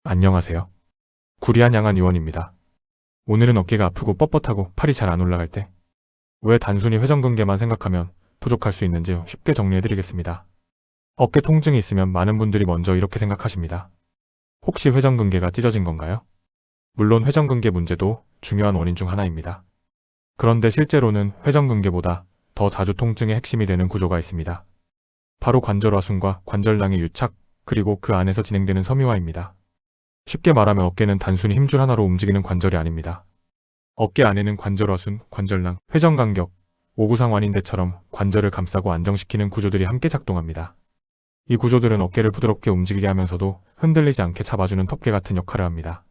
안녕하세요. 구리한 양한 의원입니다. 오늘은 어깨가 아프고 뻣뻣하고 팔이 잘 안 올라갈 때 왜 단순히 회전근개만 생각하면 부족할 수 있는지 쉽게 정리해드리겠습니다. 어깨 통증이 있으면 많은 분들이 먼저 이렇게 생각하십니다. 혹시 회전근개가 찢어진 건가요? 물론 회전근개 문제도 중요한 원인 중 하나입니다. 그런데 실제로는 회전근개보다 더 자주 통증의 핵심이 되는 구조가 있습니다. 바로 관절화순과 관절낭의 유착, 그리고 그 안에서 진행되는 섬유화입니다. 쉽게 말하면 어깨는 단순히 힘줄 하나로 움직이는 관절이 아닙니다. 어깨 안에는 관절화순, 관절낭, 회전간격, 오구상완인대처럼 관절을 감싸고 안정시키는 구조들이 함께 작동합니다. 이 구조들은 어깨를 부드럽게 움직이게 하면서도 흔들리지 않게 잡아주는 덮개 같은 역할을 합니다.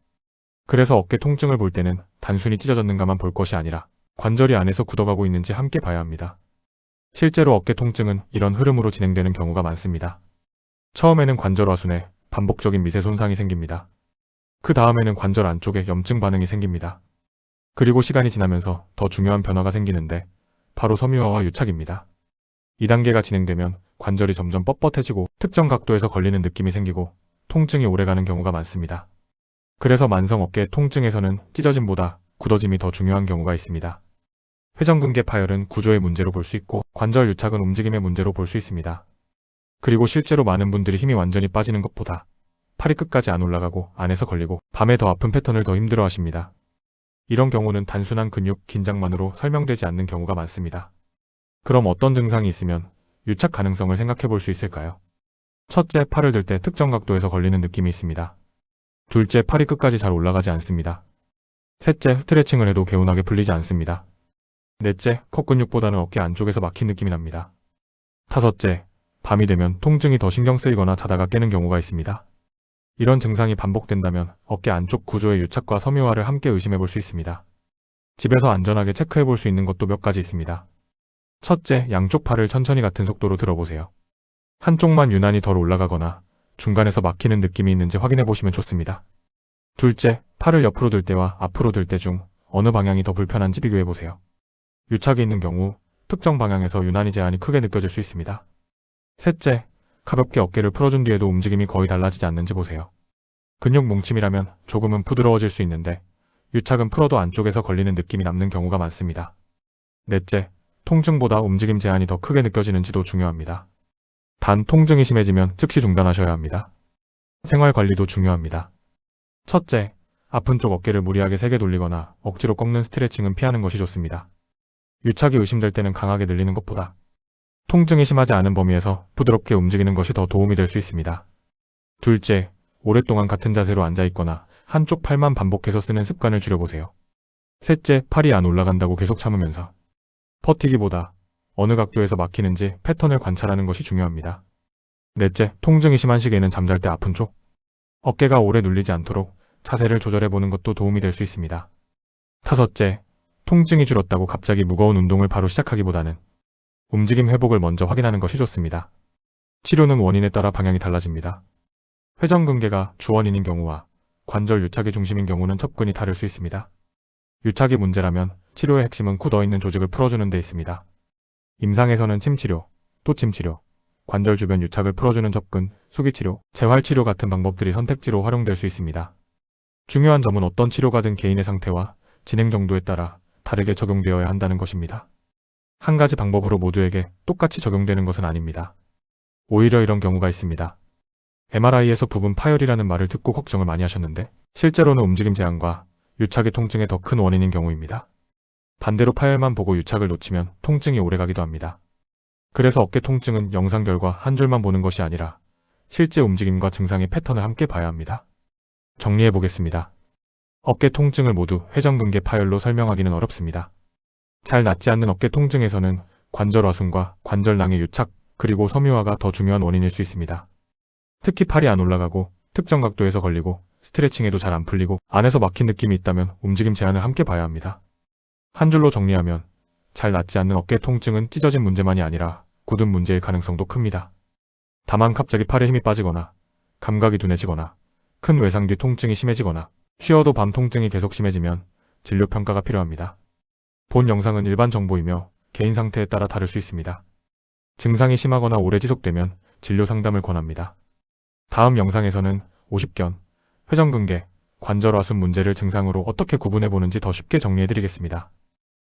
그래서 어깨 통증을 볼 때는 단순히 찢어졌는가만 볼 것이 아니라 관절이 안에서 굳어가고 있는지 함께 봐야 합니다. 실제로 어깨 통증은 이런 흐름으로 진행되는 경우가 많습니다. 처음에는 관절화순에 반복적인 미세 손상이 생깁니다. 그 다음에는 관절 안쪽에 염증 반응이 생깁니다. 그리고 시간이 지나면서 더 중요한 변화가 생기는데 바로 섬유화와 유착입니다. 2단계가 진행되면 관절이 점점 뻣뻣해지고 특정 각도에서 걸리는 느낌이 생기고 통증이 오래가는 경우가 많습니다. 그래서 만성 어깨 통증에서는 찢어짐보다 굳어짐이 더 중요한 경우가 있습니다. 회전근개 파열은 구조의 문제로 볼 수 있고 관절 유착은 움직임의 문제로 볼 수 있습니다. 그리고 실제로 많은 분들이 힘이 완전히 빠지는 것보다 팔이 끝까지 안 올라가고 안에서 걸리고 밤에 더 아픈 패턴을 더 힘들어 하십니다. 이런 경우는 단순한 근육 긴장만으로 설명되지 않는 경우가 많습니다. 그럼 어떤 증상이 있으면 유착 가능성을 생각해 볼 수 있을까요? 첫째, 팔을 들 때 특정 각도에서 걸리는 느낌이 있습니다. 둘째, 팔이 끝까지 잘 올라가지 않습니다. 셋째, 스트레칭을 해도 개운하게 풀리지 않습니다. 넷째, 컷 근육보다는 어깨 안쪽에서 막힌 느낌이 납니다. 다섯째, 밤이 되면 통증이 더 신경 쓰이거나 자다가 깨는 경우가 있습니다. 이런 증상이 반복된다면 어깨 안쪽 구조의 유착과 섬유화를 함께 의심해 볼 수 있습니다. 집에서 안전하게 체크해 볼 수 있는 것도 몇 가지 있습니다. 첫째, 양쪽 팔을 천천히 같은 속도로 들어보세요. 한쪽만 유난히 덜 올라가거나 중간에서 막히는 느낌이 있는지 확인해 보시면 좋습니다. 둘째, 팔을 옆으로 들 때와 앞으로 들 때 중 어느 방향이 더 불편한지 비교해 보세요. 유착이 있는 경우 특정 방향에서 유난히 제한이 크게 느껴질 수 있습니다. 셋째, 가볍게 어깨를 풀어준 뒤에도 움직임이 거의 달라지지 않는지 보세요. 근육 뭉침이라면 조금은 부드러워질 수 있는데 유착은 풀어도 안쪽에서 걸리는 느낌이 남는 경우가 많습니다. 넷째, 통증보다 움직임 제한이 더 크게 느껴지는지도 중요합니다. 단 통증이 심해지면 즉시 중단하셔야 합니다. 생활 관리도 중요합니다. 첫째, 아픈 쪽 어깨를 무리하게 세게 돌리거나 억지로 꺾는 스트레칭은 피하는 것이 좋습니다. 유착이 의심될 때는 강하게 늘리는 것보다 통증이 심하지 않은 범위에서 부드럽게 움직이는 것이 더 도움이 될 수 있습니다. 둘째, 오랫동안 같은 자세로 앉아있거나 한쪽 팔만 반복해서 쓰는 습관을 줄여보세요. 셋째, 팔이 안 올라간다고 계속 참으면서 버티기보다 어느 각도에서 막히는지 패턴을 관찰하는 것이 중요합니다. 넷째, 통증이 심한 시기에는 잠잘 때 아픈 쪽, 어깨가 오래 눌리지 않도록 자세를 조절해보는 것도 도움이 될 수 있습니다. 다섯째, 통증이 줄었다고 갑자기 무거운 운동을 바로 시작하기보다는 움직임 회복을 먼저 확인하는 것이 좋습니다. 치료는 원인에 따라 방향이 달라집니다. 회전근개가 주원인인 경우와 관절 유착이 중심인 경우는 접근이 다를 수 있습니다. 유착이 문제라면 치료의 핵심은 굳어있는 조직을 풀어주는 데 있습니다. 임상에서는 침치료, 또침치료, 관절 주변 유착을 풀어주는 접근, 수기치료, 재활치료 같은 방법들이 선택지로 활용될 수 있습니다. 중요한 점은 어떤 치료가든 개인의 상태와 진행 정도에 따라 다르게 적용되어야 한다는 것입니다. 한 가지 방법으로 모두에게 똑같이 적용되는 것은 아닙니다. 오히려 이런 경우가 있습니다. MRI에서 부분 파열이라는 말을 듣고 걱정을 많이 하셨는데 실제로는 움직임 제한과 유착이 통증의 더 큰 원인인 경우입니다. 반대로 파열만 보고 유착을 놓치면 통증이 오래가기도 합니다. 그래서 어깨 통증은 영상 결과 한 줄만 보는 것이 아니라 실제 움직임과 증상의 패턴을 함께 봐야 합니다. 정리해 보겠습니다. 어깨 통증을 모두 회전근개 파열로 설명하기는 어렵습니다. 잘 낫지 않는 어깨 통증에서는 관절화순과 관절낭의 유착, 그리고 섬유화가 더 중요한 원인일 수 있습니다. 특히 팔이 안 올라가고 특정 각도에서 걸리고 스트레칭해도 잘 안 풀리고 안에서 막힌 느낌이 있다면 움직임 제한을 함께 봐야 합니다. 한 줄로 정리하면 잘 낫지 않는 어깨 통증은 찢어진 문제만이 아니라 굳은 문제일 가능성도 큽니다. 다만 갑자기 팔에 힘이 빠지거나 감각이 둔해지거나 큰 외상 뒤 통증이 심해지거나 쉬어도 밤 통증이 계속 심해지면 진료평가가 필요합니다. 본 영상은 일반 정보이며 개인 상태에 따라 다를 수 있습니다. 증상이 심하거나 오래 지속되면 진료 상담을 권합니다. 다음 영상에서는 오십견, 회전근개, 관절화순 문제를 증상으로 어떻게 구분해 보는지 더 쉽게 정리해 드리겠습니다.